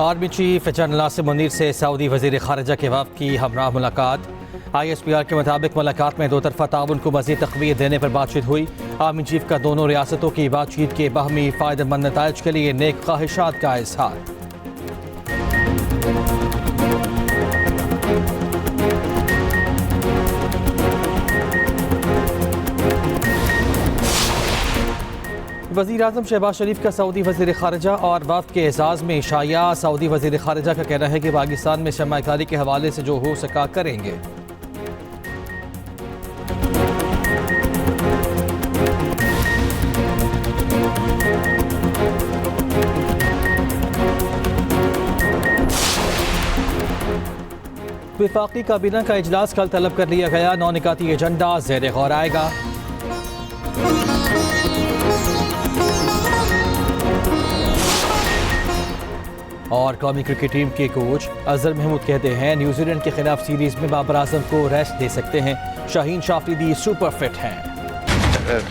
Army chief general Nasir Munir से Saudi वज़ीर ख़ारिजा के वफ़द की हमरा मुलाकात। ISPR के मुताबिक मुलाकात में दो तरफ़ा ताउन को मज़ीद तक़वियत देने पर बातचीत हुई। आर्मी चीफ का दोनों रियासतों की बातचीत के बाहमी फ़ायदेमंद नताइज के लिए नेक ख्वाहिशात का इज़हार। वज़ीर आज़म शहबाज शरीफ का सऊदी वज़ीर ख़ारिजा और वफ़द के एजाज़ में शाया। सऊदी वज़ीर ख़ारिजा का कहना है कि पाकिस्तान में सरमायाकारी के हवाले से जो हो सका करेंगे। वफाकी काबीना का इजलास कल तलब कर लिया गया। 9 निकाती एजेंडा ज़ेर गौर आएगा। और कौमी क्रिकेट टीम के कोच अजहर महमूद कहते हैं न्यूजीलैंड के खिलाफ सीरीज में बाबर आजम को रेस्ट दे सकते हैं। शाहीन शाफरीदी सुपर फिट हैं।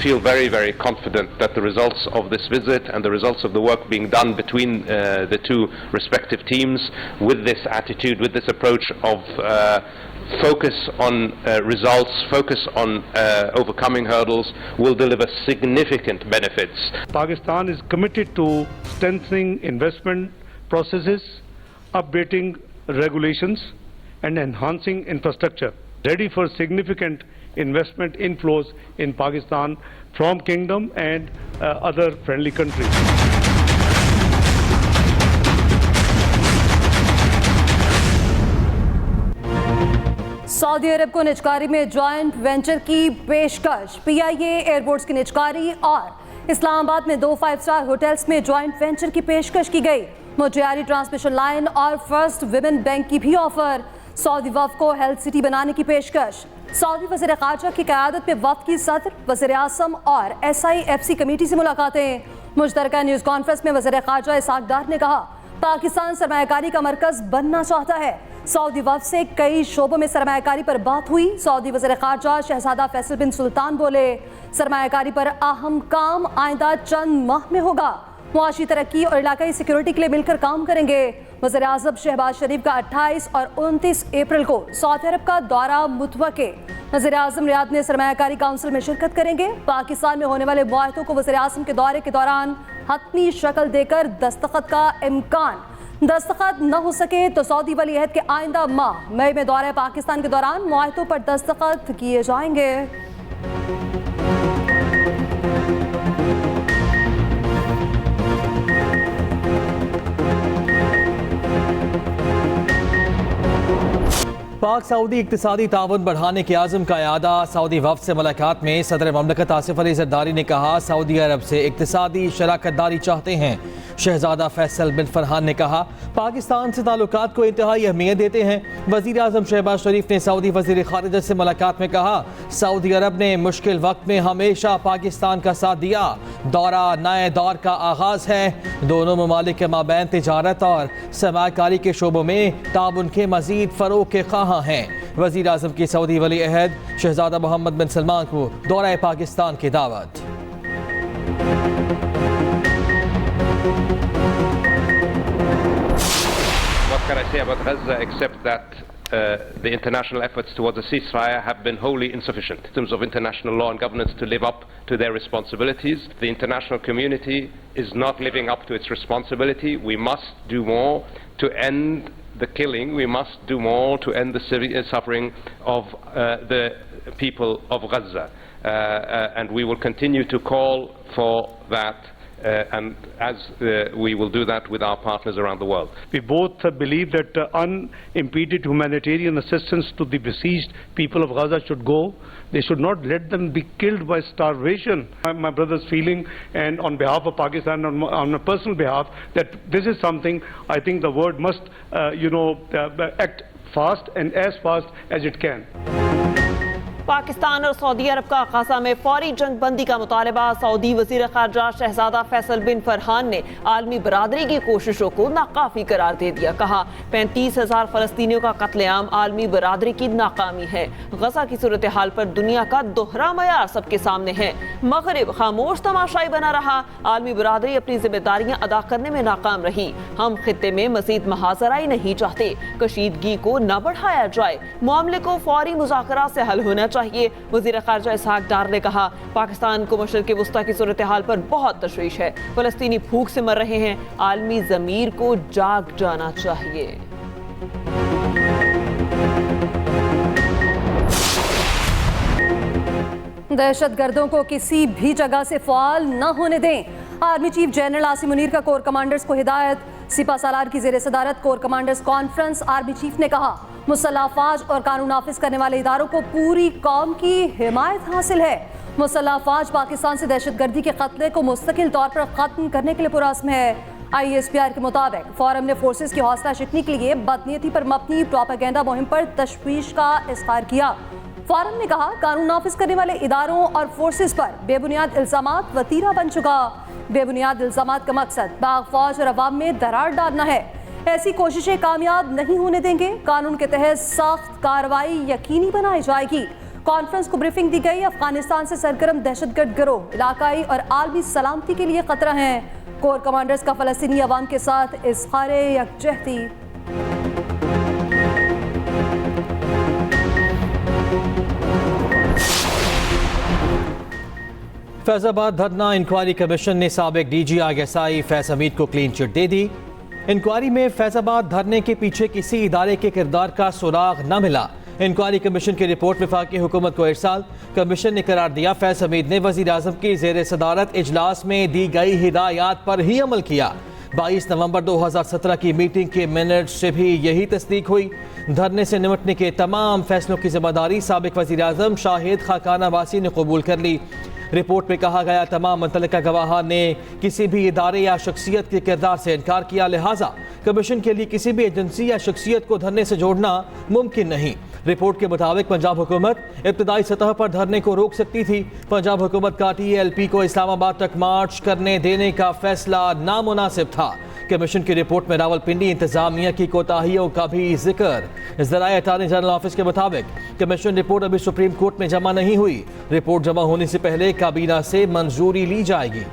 Feel very confident that the results of this visit and the results of the work being done between the two respective teams, with this attitude, with this approach of focus on results, focus on overcoming hurdles, will deliver significant benefits. Pakistan is committed to strengthening investment processes, updating regulations and enhancing infrastructure, ready for significant investment inflows in Pakistan from Kingdom and other friendly countries. Saudi Arab को निजकारी में joint venture की पेशकश। PIA airports की निजकारी और इस्लामाबाद में 2 five-star hotels में joint venture की पेशकश की गई। मोटियारी ट्रांसमिशन लाइन और फर्स्ट विमेन बैंक की भी ऑफर। सऊदी वफ़द को हेल्थ सिटी बनाने की पेशकश। सऊदी वज़ीर ख़ारिजा की क़यादत में वफ़द की सदर, वज़ीर आज़म और SIFC कमेटी से मुलाकातें। मुश्तरका न्यूज़ कॉन्फ्रेंस में वज़ीर ख़ारिजा इसाक डार ने कहा पाकिस्तान सरमायाकारी का मरकज़ बनना चाहता है। सऊदी वफ़द से कई शोबों में सरमायाकारी पर बात हुई। सऊदी वज़ीर ख़ारिजा शहज़ादा फैसल बिन सुल्तान बोले सरमायाकारी पर अहम काम आइंदा चंद माह में होगा। मुआशी तरक्की और इलाकाई सिक्योरिटी के लिए मिलकर काम करेंगे। वज़ीर आज़म शहबाज शरीफ का 28 और 29 अप्रैल को सऊदी अरब का दौरा मुतवक्के। वज़ीर आज़म रियाद में सरमायाकारी काउंसिल में शिरकत करेंगे। पाकिस्तान में होने वाले मुआहदों को वज़ीर आज़म के दौरे के दौरान हतमी शक्ल देकर दस्तखत का इम्कान। दस्तखत न हो सके तो सऊदी वली अहद के आइंदा माह मई में दौरे पाकिस्तान के दौरान मुआहदों पर दस्तखत किए जाएंगे। पाक सऊदी इक्तिसादी ताउन बढ़ाने के आज़म का यादा। सऊदी वफ़द से मुलाकात में सदर ममलकत आसिफ अली ज़रदारी ने कहा सऊदी अरब से इक्तिसादी शराकतदारी चाहते हैं। शहजादा फैसल बिन फरहान ने कहा पाकिस्तान से ताल्लुकात को इंतहाई अहमियत देते हैं। वज़ीर आज़म शहबाज शरीफ ने सऊदी वज़ीर ख़ारिजा से मुलाकात में कहा सऊदी अरब ने मुश्किल वक्त में हमेशा पाकिस्तान का साथ दिया। दौरा नए दौर का आगाज़ है। दोनों ममालिक के माबैन तिजारत और सरमायाकारी के शोबों में ताउन के मज़ीद फ़रोग़ के ख़्वाहां हैं। वज़ीर आज़म की सऊदी वली अहद शहजादा मोहम्मद बिन सलमान को दौरा पाकिस्तान की दावत। What can I say about Gaza except that the international efforts towards a ceasefire have been wholly insufficient in terms of international law and governance to live up to their responsibilities. The international community is not living up to its responsibility. We must do more to end the killing. We must do more to end the severe suffering of the people of Gaza. And we will continue to call for that. And as we will do that with our partners around the world. We both believe that unimpeded humanitarian assistance to the besieged people of Gaza should go. They should not let them be killed by starvation. My brother's feeling, and on behalf of Pakistan, on a personal behalf, that this is something I think the world must, act fast and as fast as it can. Pakistan और Saudi अरब का Gaza में फौरी जंग बंदी का मुतालबा। Saudi वजीर खारजा शहजादा फैसल बिन फरहान ने आलमी बरादरी की कोशिशों को नाकाफी करार दे दिया। कहा 35,000 फलस्तीनियों का कत्लेआम आलमी बरादरी की नाकामी है। गजा की सूरत हाल पर दुनिया का दोहरा मयार सबके सामने है। मगरिब खामोश तमाशाई बना रहा, आलमी बरादरी अपनी जिम्मेदारियां अदा करने में नाकाम रही। हम खित्ते में मजीद महाजराई नहीं चाहते, कशीदगी को न बढ़ाया जाए, मामले को फौरी मुज़ाकरा से हल होना चाहिए। वज़ीर ख़ारजा इसहाक डार ने कहा पाकिस्तान को मशरिक़ वुस्ता की सूरत हाल पर बहुत तशवीश है, फ़लस्तीनी भूख से मर रहे हैं, आलमी ज़मीर को जाग जाना चाहिए। दहशतगर्दों को किसी भी जगह से फ़ाल न होने दें। Army chief general Asim Munir का कोर कमांडर्स को हिदायत। सिपा सालार की ज़ेर सदारत core commanders conference. Army chief ने कहा मुसल्लह फ़ौज और कानून नाफिज करने वाले इदारों को पूरी कौम की हिमायत हासिल है। मुसल्लह फ़ौज पाकिस्तान से दहशतगर्दी के खतरे को मुस्तकिल तौर पर ख़त्म करने के लिए पुरअज़्म है। ISPR के मुताबिक फोरम ने फोर्सेस की हौसला शिकनी के लिए बदनीयती पर मबनी प्रोपेगेंडा मुहिम पर तशवीश का इज़हार किया। फोरम ने कहा कानून नाफिज करने वाले इदारों और फोर्सेस पर बेबुनियाद इल्ज़ामात वतीरा बन चुका। बेबुनियाद इल्ज़ामात का मकसद बाग फौज और अवाम में दरार डालना है। ऐसी कोशिशें कामयाब नहीं होने देंगे। कानून के तहत सख्त कार्रवाई यकीनी बनाई जाएगी। कॉन्फ्रेंस को ब्रीफिंग दी गई। अफगानिस्तान से सरगर्म दहशतगर्द गिरोह इलाकाई और आलमी सलामती के लिए खतरा है। कोर कमांडर्स का फ़लस्तीनी अवाम के साथ इज़हार यकजहती। फैजाबाद धरना इंक्वायरी कमीशन ने साबिक DG ISI फैज हमीद को क्लीन चिट दे दी। इंक्वायरी में फैजाबाद धरने के पीछे किसी इदारे के किरदार का सुराग न मिला। इंक्वायरी कमीशन की रिपोर्ट वफाकी हुकूमत को इरसाल। कमीशन ने करार दिया फैज हमीद ने वज़ीर आज़म की ज़ेर सदारत इजलास में दी गई हिदायत पर ही अमल किया। 22 नवंबर 2017 की मीटिंग के मिनट से भी यही तस्दीक हुई। धरने से निपटने के तमाम फैसलों की जिम्मेदारी साबिक वज़ीर आज़म शाहिद खाकान अब्बासी ने कबूल कर ली। रिपोर्ट में कहा गया तमाम मुतल्लिका गवाह ने किसी भी इदारे या शख्सियत के किरदार से इनकार किया, लिहाजा कमीशन के लिए किसी भी एजेंसी या शख्सियत को धरने से जोड़ना मुमकिन नहीं। रिपोर्ट के मुताबिक पंजाब हुकूमत इब्तदाई सतह पर धरने को रोक सकती थी। पंजाब हुकूमत का TLP को इस्लामाबाद तक मार्च करने देने का फैसला नामुनासिब था। कमीशन की रिपोर्ट में रावलपिंडी इंतजामिया की कोताहियों का भी जिक्र। ज़राए अटॉर्नी जनरल ऑफिस के मुताबिक कमीशन रिपोर्ट अभी सुप्रीम कोर्ट में जमा नहीं हुई। रिपोर्ट जमा होने से पहले काबीना से मंजूरी ली जाएगी।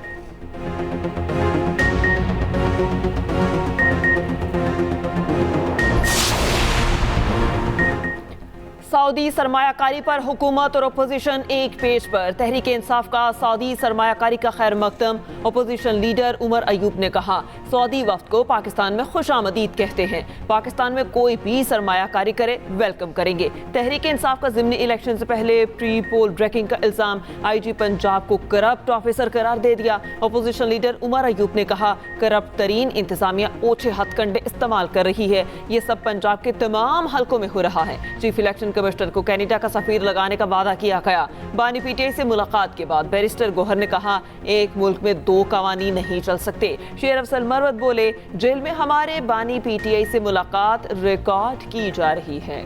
सऊदी सरमायाकारी पर हुकूमत और अपोजिशन एक पेज पर। तहरीक इंसाफ का सऊदी सरमायाकारी का खैर मकदम। अपोजिशन लीडर उमर अयूब ने कहा सऊदी वफ्द को पाकिस्तान में खुशामदीद कहते हैं। पाकिस्तान में कोई भी सरमायाकारी करे वेलकम करेंगे। तहरीक इंसाफ का ज़िमनी इलेक्शन से पहले प्री पोल ब्रेकिंग का इल्ज़ाम। IG पंजाब को करप्ट ऑफिसर करार दे दिया। अपोजिशन लीडर उमर अयूब ने कहा करप्ट तरीन इंतजामिया ओछे हथकंडे इस्तेमाल कर रही है। ये सब पंजाब के तमाम हल्कों में हो रहा है। चीफ इलेक्शन कमिश्नर को कैनेडा का सफीर लगाने का वादा किया गया। बानी PTI से मुलाकात के बाद बैरिस्टर गोहर ने कहा एक मुल्क में दो कवानीन नहीं चल सकते। शेर अफसल मरवत बोले जेल में हमारे बानी PTI से मुलाकात रिकॉर्ड की जा रही है।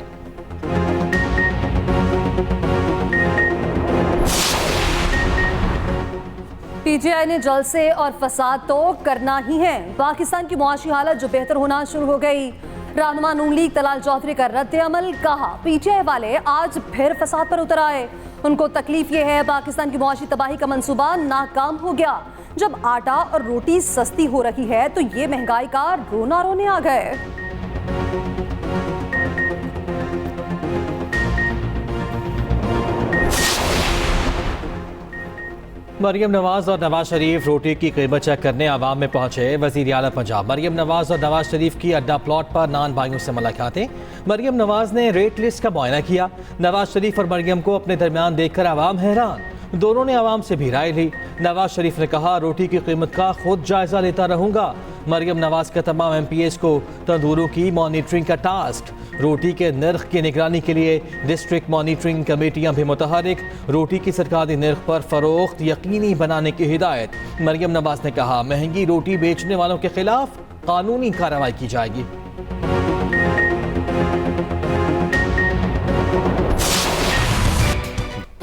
PTI ने जलसे और फसाद तो करना ही है। पाकिस्तान की मुआशी हालत जो बेहतर होना शुरू हो गई। रहनुमा नून लीग तलाल चौधरी का रद्द अमल। कहा PTI वाले आज फिर फसाद पर उतर आए। उनको तकलीफ ये है पाकिस्तान की मुआशी तबाही का मंसूबा नाकाम हो गया। जब आटा और रोटी सस्ती हो रही है तो ये महंगाई का रोना रोने आ गए। मरियम नवाज और नवाज शरीफ रोटी की कीमत चेक करने आवाम में पहुंचे। वज़ीर आला पंजाब मरियम नवाज और नवाज शरीफ की अड्डा प्लॉट पर नान भाइयों से मुलाकातें। मरियम नवाज ने रेट लिस्ट का मुआयना किया। नवाज शरीफ और मरियम को अपने दरमियान देखकर आवाम हैरान। दोनों ने आवाम से भी राय ली। नवाज शरीफ ने कहा रोटी की कीमत का खुद जायजा लेता रहूंगा। मरियम नवाज का तमाम MPs को तंदूरों की मॉनिटरिंग का टास्क। रोटी के नर्ख की निगरानी के लिए डिस्ट्रिक्ट मॉनिटरिंग कमेटियां भी मुतहरिक। रोटी की सरकारी नर्ख पर फरोख्त यकीनी बनाने की हिदायत। मरियम नवाज ने कहा महंगी रोटी बेचने वालों के खिलाफ कानूनी कार्रवाई की जाएगी।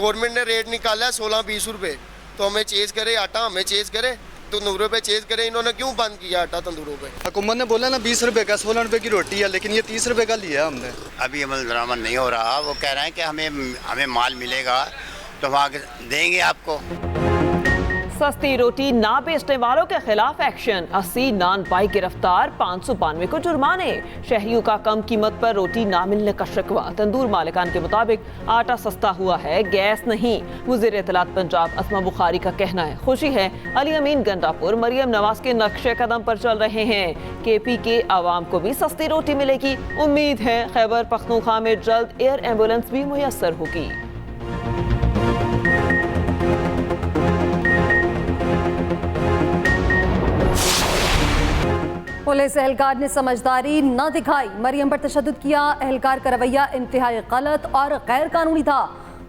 गवर्नमेंट ने रेट निकाला है 16-20 रुपये, तो हमें चेज़ करे आटा, हमें चेज़ करे तंदूरों पे चेज़ करे। इन्होंने क्यों बंद किया आटा तंदूरों पे? हुकूमत ने बोला ना 20 रुपए का 16 रुपए की रोटी है, लेकिन ये 30 रुपए का लिया हमने। अभी अमल दरामद नहीं हो रहा। वो कह रहे हैं कि हमें माल मिलेगा तो वहाँ देंगे आपको। सस्ती रोटी ना बेचने वालों के खिलाफ एक्शन। 80 नान बाई गिरफ्तार, 592 को जुर्माने। शहरियों का कम कीमत पर रोटी ना मिलने का शिकवा। तंदूर मालिकान के मुताबिक आटा सस्ता हुआ है, गैस नहीं। वज़ीर इत्तलात पंजाब अस्मा बुखारी का कहना है खुशी है अली अमीन गंडापुर मरियम नवाज के नक्शे कदम पर चल रहे हैं। KP के आवाम को भी सस्ती रोटी मिलेगी। उम्मीद है खैबर पख्तूनख्वा में जल्द एयर एम्बुलेंस भी मुयस्सर होगी। पुलिस एहलकार ने समझदारी न दिखाई, मरियम पर तशद्दुद किया। एहलकार का रवैया इंतहाई गलत और गैर कानूनी था।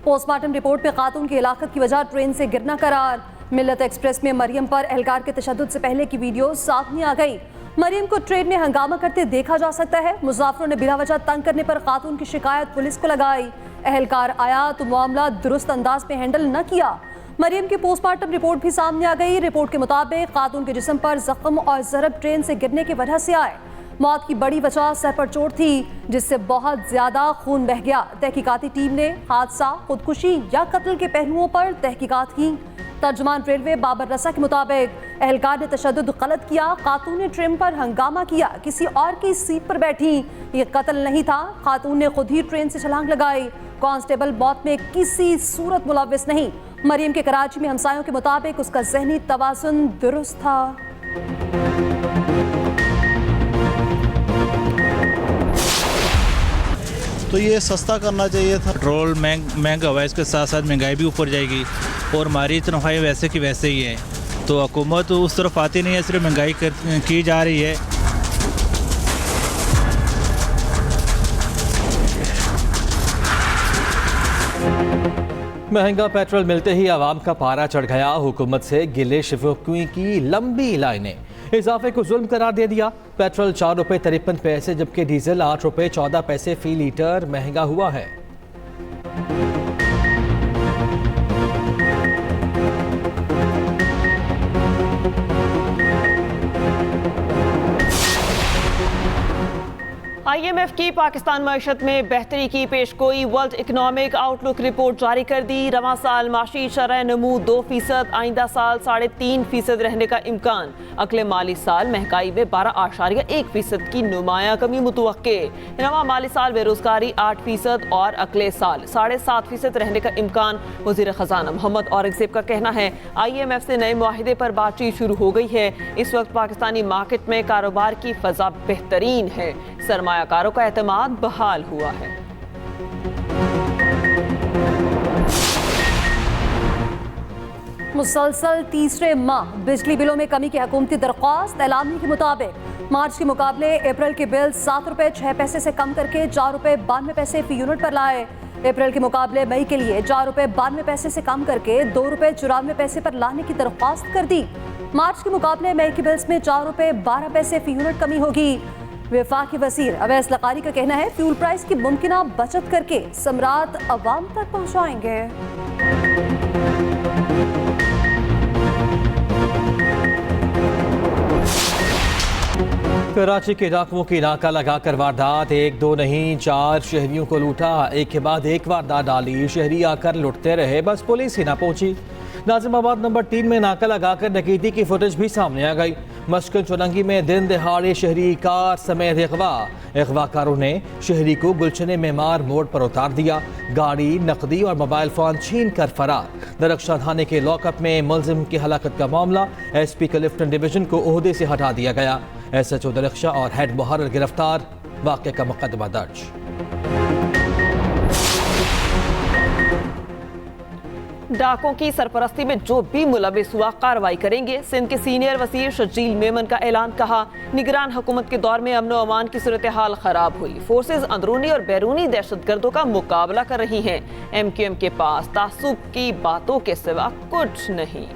पोस्टमार्टम रिपोर्ट में खातून की हिलाकत की वजह ट्रेन से गिरना करार। मिल्लत एक्सप्रेस में मरियम पर एहलकार के तशद्दुद से पहले की वीडियो सामने आ गई। मरियम को ट्रेन में हंगामा करते देखा जा सकता है। मुसाफिरों ने बिला वजह तंग करने पर खातून की शिकायत पुलिस को लगाई। एहलकार आया तो मामला दुरुस्त अंदाज में हैंडल न किया। मरियम की पोस्टमार्टम रिपोर्ट भी सामने आ गई। रिपोर्ट के मुताबिक खातून के जिस्म पर जख्म और ज़रब ट्रेन से गिरने की वजह से आए। मौत की बड़ी वजह सर पर चोट थी, जिससे बहुत ज्यादा खून बह गया। तहकीकाती टीम ने हादसा, खुदकुशी या कत्ल के पहलुओं पर तहकीकात की। तर्जुमान रेलवे बाबर रसा के मुताबिक एहलकार ने तशद्दुद गलत किया। खातून ने ट्रेन पर हंगामा किया, किसी और की सीट पर बैठी। ये कत्ल नहीं था, खातून ने खुद ही ट्रेन से छलांग लगाई। कांस्टेबल मौत में किसी सूरत मुलव्विस नहीं। मरियम के कराची में हमसायों के मुताबिक उसका जहनी तवाज़ुन दुरुस्त था। तो ये सस्ता करना चाहिए था। पेट्रोल महंगा हुआ है, इसके साथ साथ महंगाई भी ऊपर जाएगी और हमारी तनख्वाहें वैसे की वैसे ही है। तो हुकूमत उस तरफ आती नहीं है, सिर्फ महंगाई की जा रही है। महंगा पेट्रोल मिलते ही आवाम का पारा चढ़ गया। हुकूमत से गिले शिकवे की लंबी लाइनें। इजाफे को जुल्म करार दे दिया। पेट्रोल 4 रुपये 53 पैसे जबकि डीजल 8 रुपये 14 पैसे फी लीटर महंगा हुआ है। IMF की पाकिस्तान मईशत में बेहतरी की पेशगोई। वर्ल्ड इकनॉमिक आउटलुक रिपोर्ट जारी कर दी। रवां साल माशी शरह नमू 2%, आइंदा साल 3.5% रहने का इम्कान। अगले माली साल महंगाई में 12.1% की नुमाया कमी मुतवक्के। रवां माली साल बेरोजगारी 8% और अगले साल 7.5% रहने का इम्कान। वज़ीर ख़जाना मोहम्मद औरंगज़ेब का कहना है IMF से नए मुआहिदे पर बातचीत शुरू हो गई है। इस वक्त पाकिस्तानी मार्केट में कारोबार की फ़ज़ा बेहतरीन है। सरमायाकारों का एतमाद बहाल हुआ है। मुसलसल तीसरे माह बिजली बिलों में कमी की हुकूमती दरख्वास्त। एलामी के मुताबिक मार्च के मुकाबले अप्रैल के बिल 7 रुपये 6 पैसे से कम करके 4 रुपये 92 पैसे फी यूनिट पर लाए। अप्रैल के मुकाबले मई के लिए 4 रुपये 92 पैसे से कम करके 2 रुपये 94 पैसे पर लाने की दरख्वास्त कर दी। मार्च के मुकाबले मई के बिल्स में 4 रुपये 12 पैसे फी यूनिट कमी होगी। वफाकी वज़ीर अवैस लकारी का कहना है फ्यूल प्राइस की मुमकिना बचत करके समरात अवाम तक पहुँचाएंगे। कराची के डाकुओं की नाका लगाकर वारदात। 1 2 नहीं 4 शहरियों को लूटा। एक के बाद एक वारदात डाली। शहरी आकर लुटते रहे, बस पुलिस ही ना पहुंची। नाजिमाबाद नंबर 3 में नाका लगाकर डकैती की फुटेज भी सामने आ गई। मस्कन चुरंगी में दिन दहाड़े शहरी कार समेत अगवाकारों ने शहरी को गुलशने मेमार मोड़ पर उतार दिया। गाड़ी, नकदी और मोबाइल फोन छीन कर फरार। दरख्शा थाने के लॉकअप में मुलजिम की हलाकत का मामला। SP क्लिफ्टन डिवीजन को ओहदे से हटा दिया गया। SHO दरख्शा और हेड मुहर्रर गिरफ्तार। वाक़े का मुकदमा दर्ज। डाकों की सरपरस्ती में जो भी मुलविस हुआ कार्रवाई करेंगे। सिंध के सीनियर वज़ीर शजील मेमन का ऐलान। कहा निगरान हुकूमत के दौर में अमन व अमान की सूरत हाल खराब हुई। फोर्सेज अंदरूनी और बैरूनी दहशतगर्दों का मुकाबला कर रही हैं। MQM के पास तासुब की बातों के सिवा कुछ नहीं।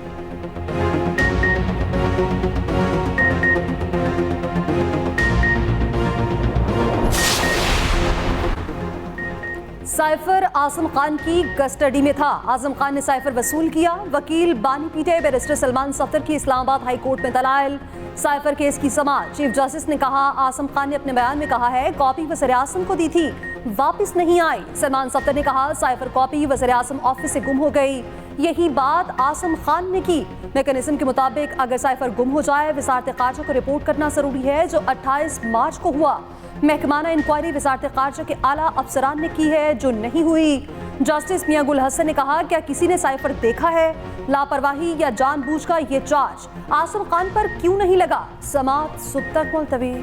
साइफर आजम खान की कस्टडी में था। आजम खान ने साइफर वसूल किया। वकील बानी पीटे बैरिस्टर सलमान सफ्दर की इस्लामाबाद हाई कोर्ट में दलाइल। साइफर केस की समाअत चीफ जस्टिस ने कहा, आजम खान ने अपने बयान में कहा है कॉपी वज़ीर आज़म को दी थी, वापस नहीं आई। सलमान सफ्दर ने कहा साइफर कॉपी वज़ीर आज़म ऑफिस से गुम हो गई। यही बात आजम खान ने की। मैकेनिज्म के मुताबिक अगर साइफर गुम हो जाए वज़ारत ख़ारजा को रिपोर्ट करना ज़रूरी है, जो 28 मार्च को हुआ। महकमाना इंक्वायरी वज़ारत ख़ारजा के आला अफसरान ने की है, जो नहीं हुई। जस्टिस मियां गुल हसन ने कहा, क्या किसी ने साइफर देखा है? लापरवाही या जानबूझकर ये चार्ज आजम खान पर क्यों नहीं लगा? समाअत सुबह तक मुलतवी।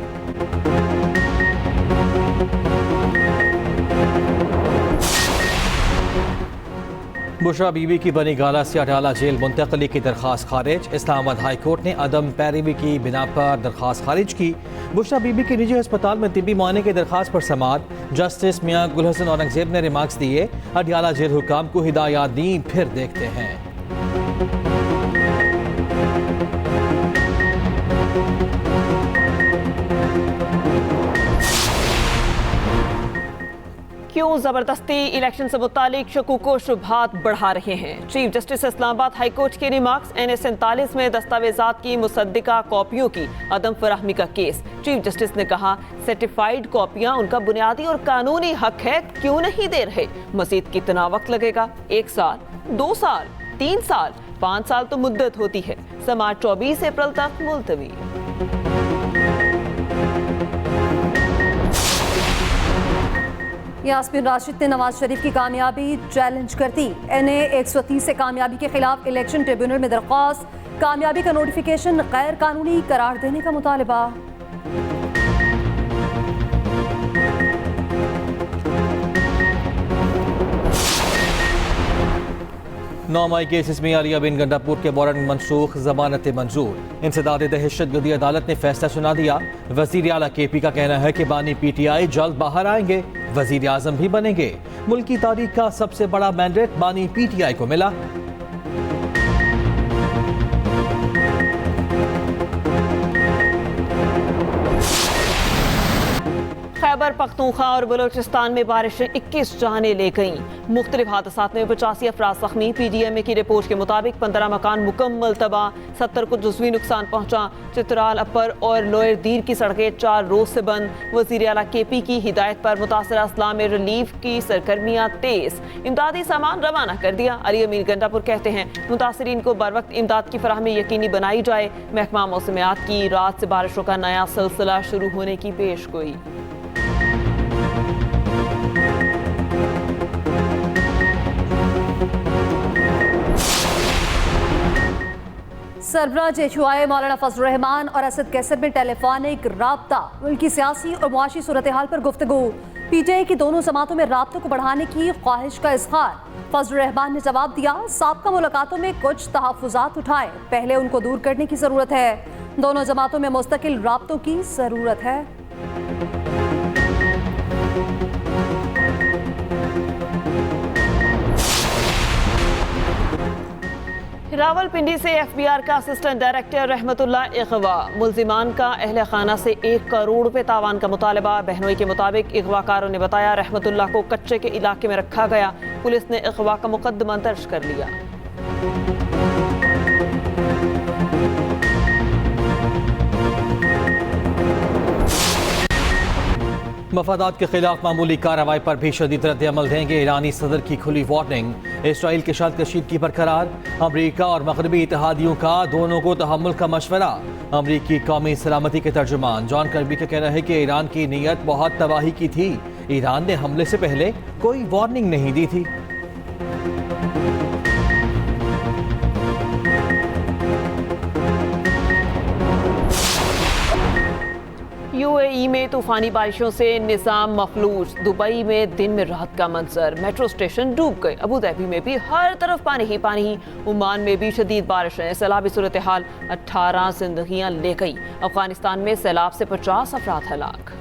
बुशरा बीबी की बनी गाला से अटाला जेल मुंतकली की दरख्वास्त खारिज। इस्लामाबाद हाई कोर्ट ने अदम पैरवी की बिना पर दरख्वास्त खारिज की। बुशरा बीबी के निजी अस्पताल में तिब्बी मुआयने की दरख्वास्त पर समाअत। जस्टिस मियां गुल हसन औरंगजेब ने रिमार्क्स दिए, अटाला जेल हुकाम को हिदायत दी। फिर देखते हैं। क्यों जबरदस्ती इलेक्शन से मुतालिक शकूक व शुबहात बढ़ा रहे हैं? Chief justice Islamabad high court के रिमार्क्स। NA47 में दस्तावेजात की मुसद्दिका कॉपियों की अदम फराहमी का केस। चीफ जस्टिस ने कहा सर्टिफाइड कॉपियां उनका बुनियादी और कानूनी हक है, क्यों नहीं दे रहे? मजीद कितना वक्त लगेगा? 1 साल, 2 साल, 3 साल, 5 साल तो मुद्दत होती है। समाअत 24 अप्रैल तक मुलतवी। यास्मीन राशिद ने नवाज शरीफ की कामयाबी चैलेंज करती। NA 130 से कामयाबी के खिलाफ इलेक्शन ट्रिब्यूनल में दरख्वास्त। कामयाबी का नोटिफिकेशन गैर कानूनी करार देने का मुतालबा। 9 मई केसेस में आलिया बिन गंडापुर के वारंट मनसूख, जमानत मंजूर। इंसदाद दहशतगर्दी अदालत ने फैसला सुना दिया। वजीर आला KP का कहना है कि बानी PTI जल्द बाहर आएंगे, वजीर आजम भी बनेंगे। मुल्क की तारीख का सबसे बड़ा मैंडेट बानी PTI को मिला। खैबर पख्तूनख्वा और बलोचिस्तान में बारिशें 21 जाने ले गईं। मुख्तलिफ हादसात में 85 अफराद जख्मी। PDMA की रिपोर्ट के मुताबिक 15 मकान मुकम्मल तबाह, 70 को जुज़वी नुकसान पहुंचा। चित्राल अपर और लोअर दीर की सड़कें 4 रोज से बंद। वज़ीर आला KP की हिदायत पर मुतासरा अजला में रिलीफ की सरगर्मियाँ तेज। इमदादी सामान रवाना कर दिया। अली अमीन गंडापुर कहते हैं मुतासरीन को बर वक्त इमदाद की फराहमी यकीनी बनाई जाए। महकमा मौसमियात की रात से बारिशों का नया सिलसिला शुरू होने की पेशगोई। सरबराह JHUI मौलाना फजलुर रहमान और असद कैसर में टेलीफोनिक राब्ता। मुल्की सियासी और मुआशी सूरत हाल पर गुफ्तगू। PTI की दोनों जमातों में राब्तों को बढ़ाने की ख्वाहिश का इज़हार। फजलुर रहमान ने जवाब दिया, साबका मुलाकातों में कुछ तहफ़्फ़ुज़ात उठाए, पहले उनको दूर करने की ज़रूरत है। दोनों जमातों में मुस्तकिल राब्तों की ज़रूरत है। रावलपिंडी से FBR का असिस्टेंट डायरेक्टर रहमतुल्लाह अगवा। मुल्जिमान का अहले खाना से 1 करोड़ रुपए तावान का मुतालबा। बहनोई के मुताबिक अगवाकारों ने बताया रहमतुल्लाह को कच्चे के इलाके में रखा गया। पुलिस ने अगवा का मुकदमा दर्ज कर लिया। मफादात के खिलाफ मामूली कार्रवाई पर भी शदीद रद्द अमल देंगे। ईरानी सदर की खुली वार्निंग। इसराइल के साथ कशीदगी बरकरार। अमरीका और मगरबी इत्तेहादियों का दोनों को तहम्मुल का मशवरा। अमरीकी कौमी सलामती के तर्जुमान जॉन कर्बी का कहना है कि ईरान की नीयत बहुत तबाही की थी। ईरान ने हमले से पहले कोई वार्निंग नहीं दी थी। UAE में तूफानी बारिशों से निज़ाम मफलूज। दुबई में दिन में रात का मंजर, मेट्रो स्टेशन डूब गए। अबू धाबी में भी हर तरफ पानी ही पानी। ओमान में भी शदीद बारिशें। सैलाबी सूरत हाल 18 जिंदगियां ले गई। अफगानिस्तान में सैलाब से 50 अफराद हलाक।